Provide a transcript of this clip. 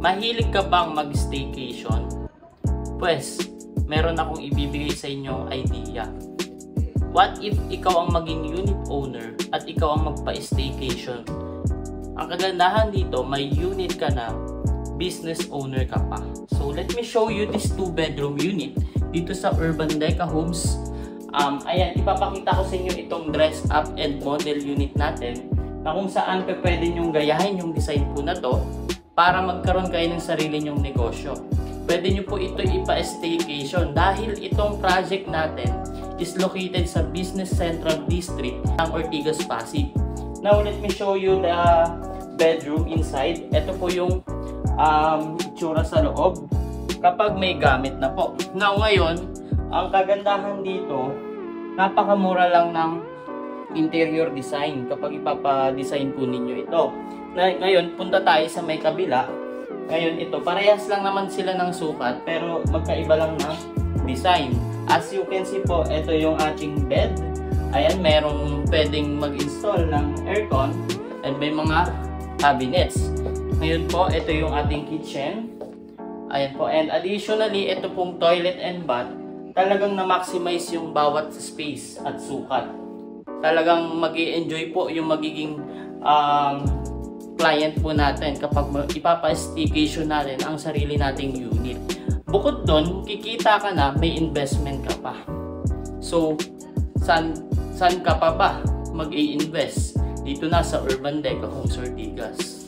Mahilig ka bang mag-staycation? Pwes, meron akong ibibigay sa inyong idea. What if ikaw ang maging unit owner at ikaw ang magpa-staycation? Ang kagandahan dito, may unit ka na, business owner ka pa. So let me show you this 2-bedroom unit dito sa Urban Deca Homes. Ayan, ipapakita ko sa inyo itong dress up and model unit natin na kung saan pwede nyong gayahin yung design po na to para magkaroon kayo ng sarili nyong negosyo. Pwede nyo po ito ipa-staycation dahil itong project natin is located sa Business Central District ng Ortigas, Pasig. Now, let me show you the bedroom inside. Ito po yung itsura sa loob kapag may gamit na po. Now, ngayon, ang kagandahan dito, napakamura lang ng interior design kapag ipapa-design po ninyo ito. Ngayon, punta tayo sa may kabila. Ngayon ito, parehas lang naman sila ng sukat pero magkaiba lang ng design. As you can see po, ito yung ating bed. Ayan, merong pwedeng mag-install ng aircon and may mga cabinets. Ngayon po, ito yung ating kitchen. Ayan po, and additionally, ito pong toilet and bath. Talagang na-maximize yung bawat space at sukat. Talagang mag-i-enjoy po yung magiging client po natin kapag ipapa-staycation natin ang sarili nating unit. Bukod doon, kikita ka na, may investment ka pa. So, saan ka pa ba mag-i-invest? Dito na sa Urban Deca Homes Ortigas.